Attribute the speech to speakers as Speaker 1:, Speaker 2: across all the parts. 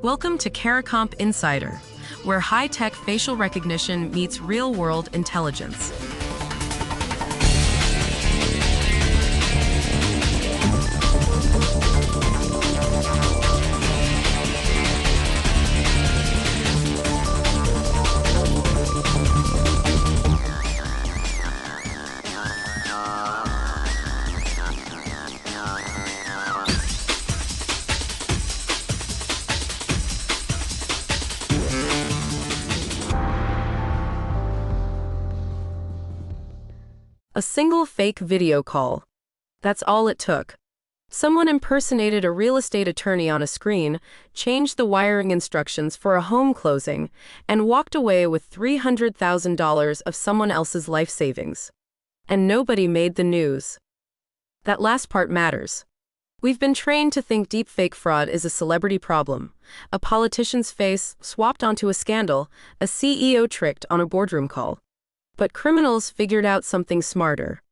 Speaker 1: Welcome to CARICOMP Insider, where high-tech facial recognition meets real-world intelligence. A single fake video call. That's all it took. Someone impersonated a real estate attorney on a screen, changed the wiring instructions for a home closing, and walked away with $300,000 of someone else's life savings. And nobody made the news. That last part matters. We've been trained to think deepfake fraud is a celebrity problem, a politician's face swapped onto a scandal, a CEO tricked on a boardroom call. But criminals figured out something smarter.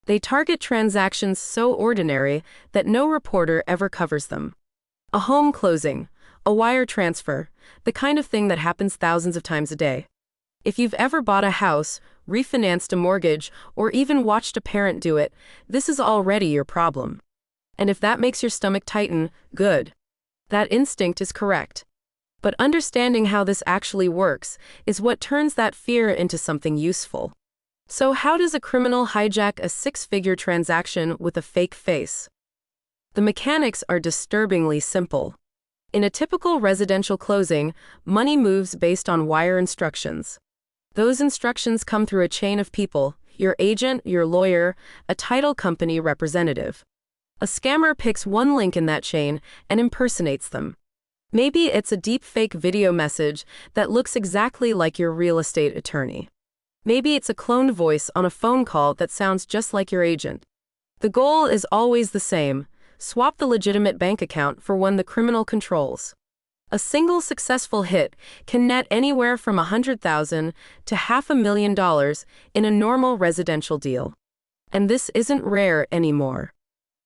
Speaker 1: They target transactions so ordinary that no reporter ever covers them. A home closing, a wire transfer, the kind of thing that happens thousands of times a day. If you've ever bought a house, refinanced a mortgage, or even watched a parent do it, this is already your problem. And if that makes your stomach tighten, good. That instinct is correct. But understanding how this actually works is what turns that fear into something useful. So how does a criminal hijack a six-figure transaction with a fake face? The mechanics are disturbingly simple. In a typical residential closing, money moves based on wire instructions. Those instructions come through a chain of people: your agent, your lawyer, a title company representative. A scammer picks one link in that chain and impersonates them. Maybe it's a deepfake video message that looks exactly like your real estate attorney. Maybe it's a cloned voice on a phone call that sounds just like your agent. The goal is always the same: swap the legitimate bank account for one the criminal controls. A single successful hit can net anywhere from $100,000 to $500,000 in a normal residential deal. And this isn't rare anymore.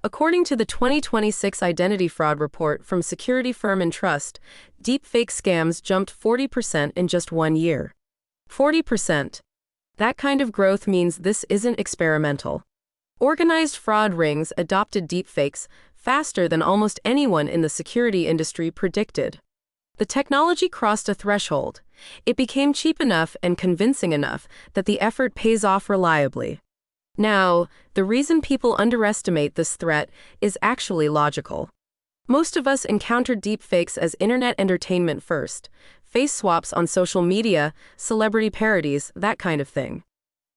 Speaker 1: According to the 2026 identity fraud report from security firm Entrust, deepfake scams jumped 40% in just 1 year. 40%. That kind of growth means this isn't experimental. Organized fraud rings adopted deepfakes faster than almost anyone in the security industry predicted. The technology crossed a threshold. It became cheap enough and convincing enough that the effort pays off reliably. Now, the reason people underestimate this threat is actually logical. Most of us encountered deepfakes as internet entertainment first: face swaps on social media, celebrity parodies, that kind of thing.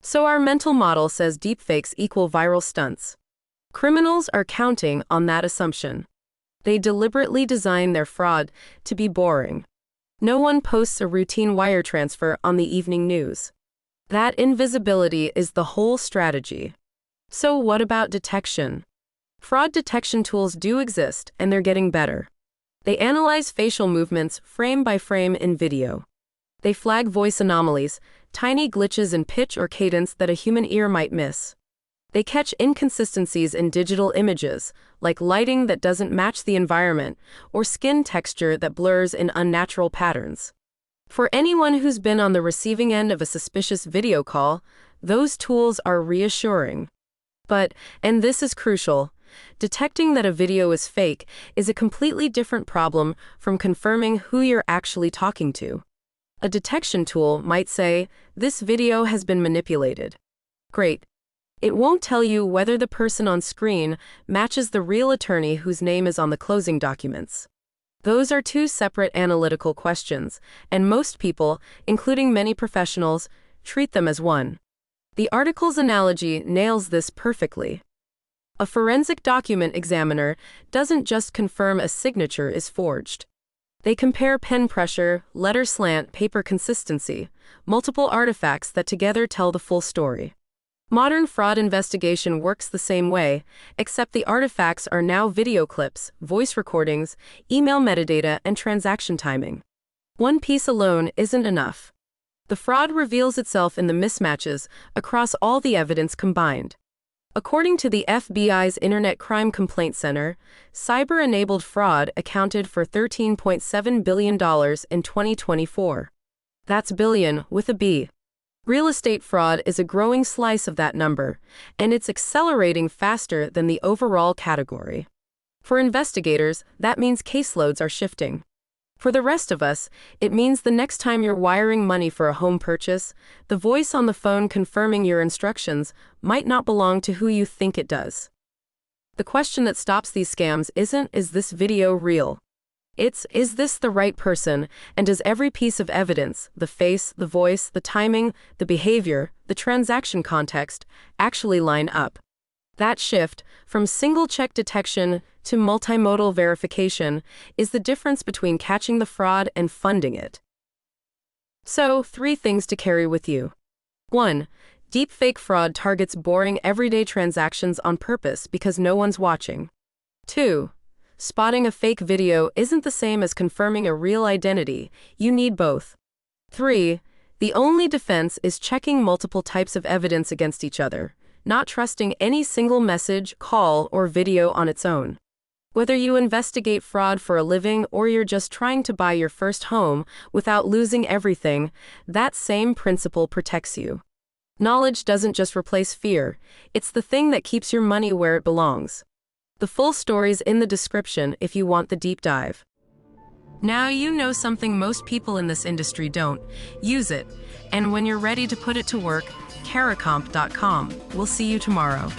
Speaker 1: So our mental model says deepfakes equal viral stunts. Criminals are counting on that assumption. They deliberately design their fraud to be boring. No one posts a routine wire transfer on the evening news. That invisibility is the whole strategy. So what about detection? Fraud detection tools do exist, and they're getting better. They analyze facial movements frame by frame in video. They flag voice anomalies, tiny glitches in pitch or cadence that a human ear might miss. They catch inconsistencies in digital images, like lighting that doesn't match the environment, or skin texture that blurs in unnatural patterns. For anyone who's been on the receiving end of a suspicious video call, those tools are reassuring. But, and this is crucial, detecting that a video is fake is a completely different problem from confirming who you're actually talking to. A detection tool might say, "This video has been manipulated." Great. It won't tell you whether the person on screen matches the real attorney whose name is on the closing documents. Those are two separate analytical questions, and most people, including many professionals, treat them as one. The article's analogy nails this perfectly. A forensic document examiner doesn't just confirm a signature is forged. They compare pen pressure, letter slant, paper consistency, multiple artifacts that together tell the full story. Modern fraud investigation works the same way, except the artifacts are now video clips, voice recordings, email metadata, and transaction timing. One piece alone isn't enough. The fraud reveals itself in the mismatches across all the evidence combined. According to the FBI's Internet Crime Complaint Center, cyber-enabled fraud accounted for $13.7 billion in 2024. That's billion with a B. Real estate fraud is a growing slice of that number, and it's accelerating faster than the overall category. For investigators, that means caseloads are shifting. For the rest of us, it means the next time you're wiring money for a home purchase, the voice on the phone confirming your instructions might not belong to who you think it does. The question that stops these scams isn't, is this video real? It's, is this the right person, and does every piece of evidence, the face, the voice, the timing, the behavior, the transaction context, actually line up? That shift, from single-check detection to multimodal verification, is the difference between catching the fraud and funding it. So, 3 things to carry with you. 1. Deepfake fraud targets boring everyday transactions on purpose because no one's watching. 2. Spotting a fake video isn't the same as confirming a real identity. You need both. 3. The only defense is checking multiple types of evidence against each other, not trusting any single message, call, or video on its own. Whether you investigate fraud for a living or you're just trying to buy your first home without losing everything, that same principle protects you. Knowledge doesn't just replace fear, it's the thing that keeps your money where it belongs. The full story's in the description if you want the deep dive. Now you know something most people in this industry don't. Use it. And when you're ready to put it to work, caracomp.com. We'll see you tomorrow.